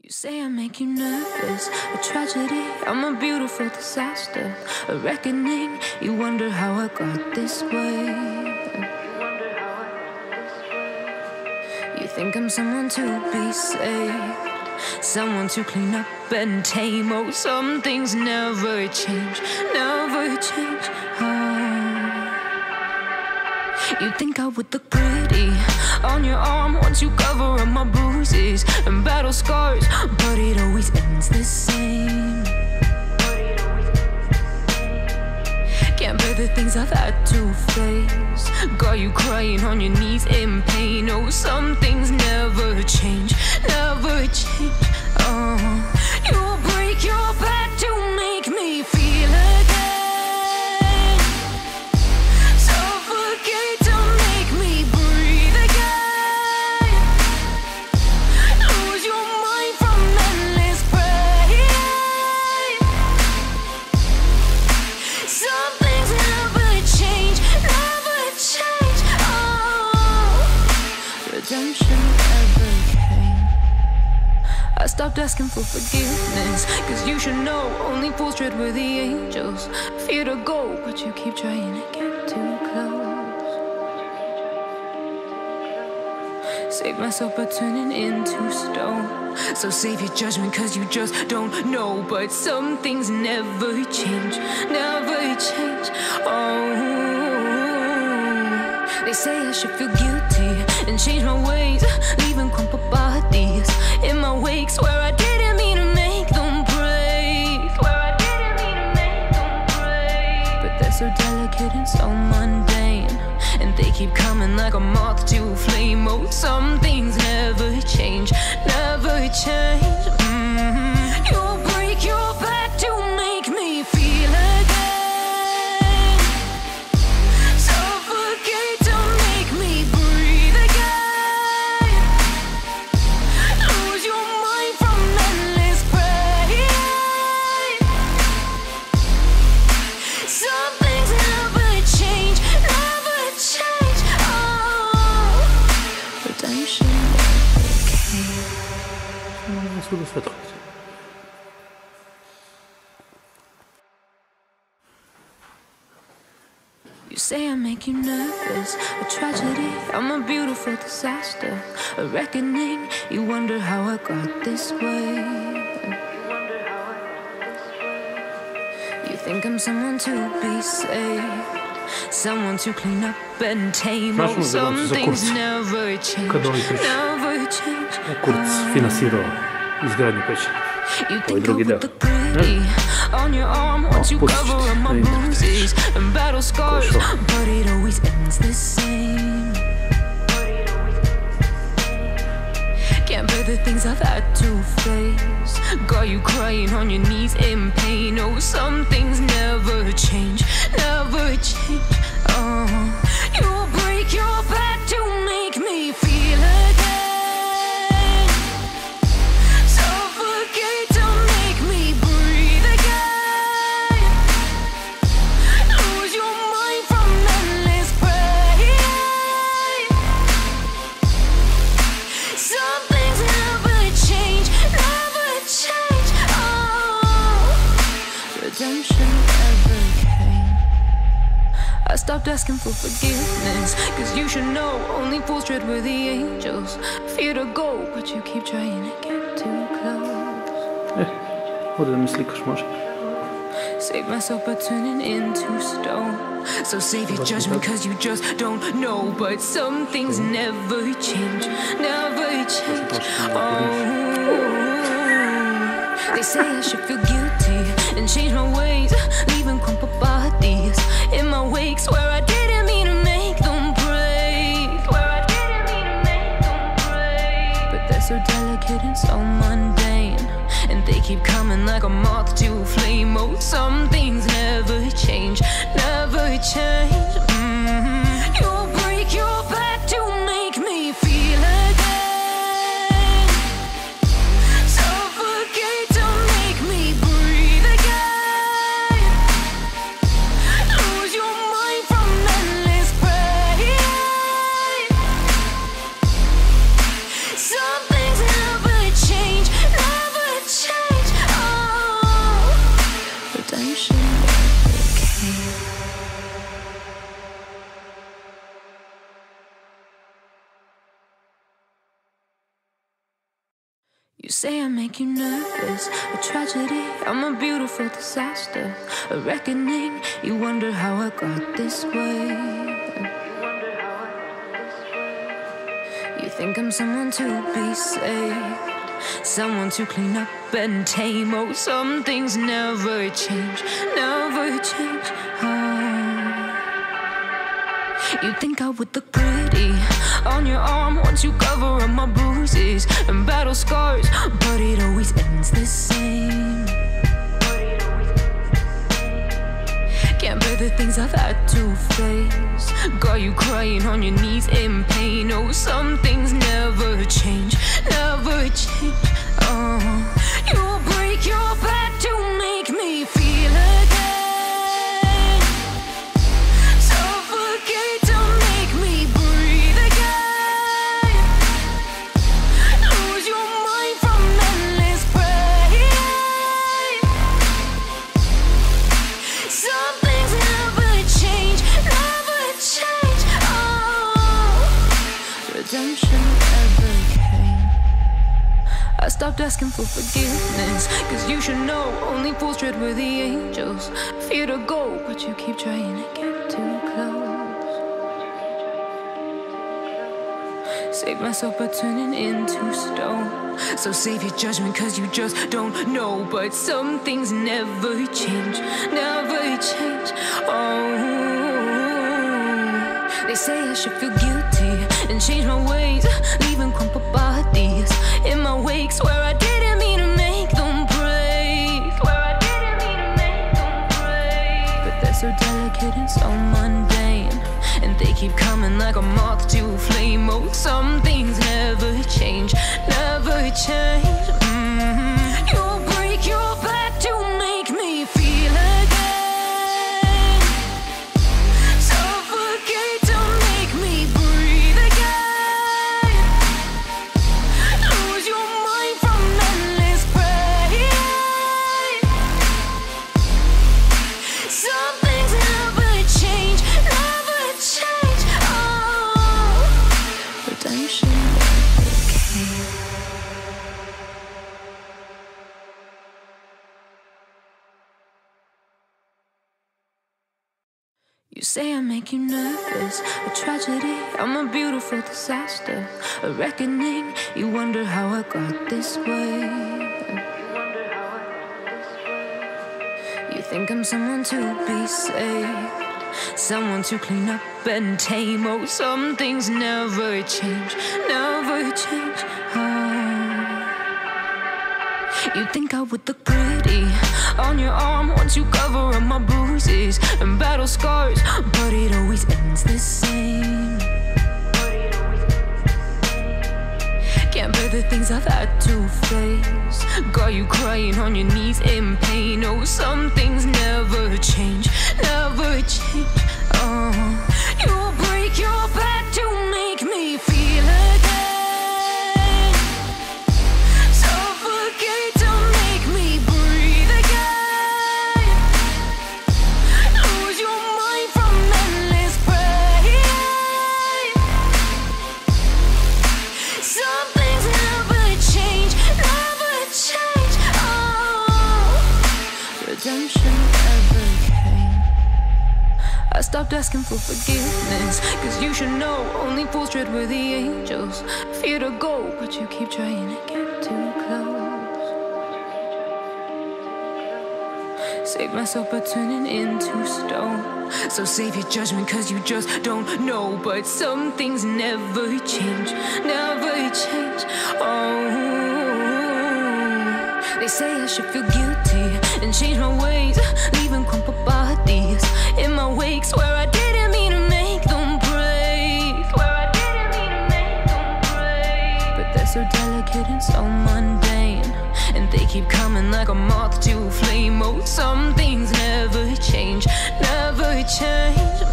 You say I make you nervous, a tragedy, I'm a beautiful disaster, a reckoning, you wonder how I got this way. You think I'm someone to be saved, someone to clean up and tame. Oh, some things never change, never change. You think I would look pretty on your arm once you cover up my bruises and battle scars, but it always ends the same. Can't bear the things I've had to face, got you crying on your knees in pain. Oh, some things never change, never change. Oh, you'll break your back to make me feel again. I stopped asking for forgiveness, cause you should know only fools tread where the angels fear to go, but you keep trying to get too close. Save myself by turning into stone, so save your judgment cause you just don't know. But some things never change, never change. Oh, they say I should feel guilty and change my ways, leaving crumpled bodies in my wake. Swear I didn't mean to make them break, but they're so delicate and so mundane, and they keep coming like a moth to a flame. Oh, some things never change, never change. You'll break your back to make me feel again. You say I make you nervous, a tragedy, I'm a beautiful disaster, a reckoning, you wonder how I got this way. You think I'm someone to be saved, someone to clean up and tame. Oh, some things never change, never change. Kurz finansirao izgradnju pećine. Ovo je drugi deo. On your arm once you cover up my bruises and battle scars, but it always ends the same. Can't bear the things I've had to face, got you crying on your knees in pain. Oh, some things never change, never change. Oh, you'll break your back to make me feel again. I stopped asking for forgiveness, cause you should know only fools tread where the angels fear to go, but you keep trying to get too close. Ovdje da mi slikaš, može? Save myself by turning into stone, so save your judgment cause you just don't know. But some things never change, never change. Oh, they say I should feel guilty and change my ways, leaving crumpled bodies in my wake. Swear I didn't mean to make them break, but they're so delicate and so mundane, and they keep coming like a moth to a flame. Oh, some things never change, never change. You'll break your back to make me feel again. Suffocate to make me breathe again. Lose your mind from endless pain. Some things never change. You say I make you nervous, a tragedy, I'm a beautiful disaster, a reckoning, you wonder how I got this way. You think I'm someone to be saved, someone to clean up and tame. Oh, some things never change, never change. You think I would look pretty on your arm once you cover up my bruises and battle scars, but it always ends the same. Can't bear the things I've had to face, got you crying on your knees in pain. Oh, some things never change, never change. You'll break your back to make me feel again, suffocate to make me breathe again, lose your mind from endless pain. Some things never change, never change. Redemption never came. I stopped asking for forgiveness, cause you should know only fools tread where the angels fear to go, but you keep trying to get too close. Save myself by turning into stone, so save your judgment cause you just don't know. But some things never change, never change. They say I should feel guilty and change my ways, leaving crumpled bodies in my wake. Swear I didn't mean to make them break, swear I didn't mean to make them break. But they're so delicate and so mundane, and they keep coming like a moth to a flame. Oh, some things never change, never change. You'll break your back to make me feel again, suffocate to make me breathe again, lose your mind from endless pain. Some things never change, never change. Redemption never came. You say I make you nervous, a tragedy, I'm a beautiful disaster, a reckoning, you wonder how I got this way. You think I'm someone to be saved, someone to clean up and tame. Oh, some things never change, never change. You think I would look pretty on your arm once you cover up my bruises and battle scars, but it always ends the same. Can't bear the things I've had to face, got you crying on your knees in pain. Oh, some things never change, never change. You'll break your back to make me feel again, suffocate to make me breathe again, lose your mind from endless pain. Some things never change, never change. Redemption never came. I stopped asking for forgiveness, cause you should know only fools tread where the angels fear to go, but you keep trying to get too close. Save myself by turning into stone, so save your judgment cause you just don't know. But some things never change, never change. They say I should feel guilty and change my ways, leaving crumpled bodies in my wake. Swear I didn't mean to make them break, swear I didn't mean to make them break. But they're so delicate and so mundane, and they keep coming like a moth to a flame. Oh, some things never change, never change.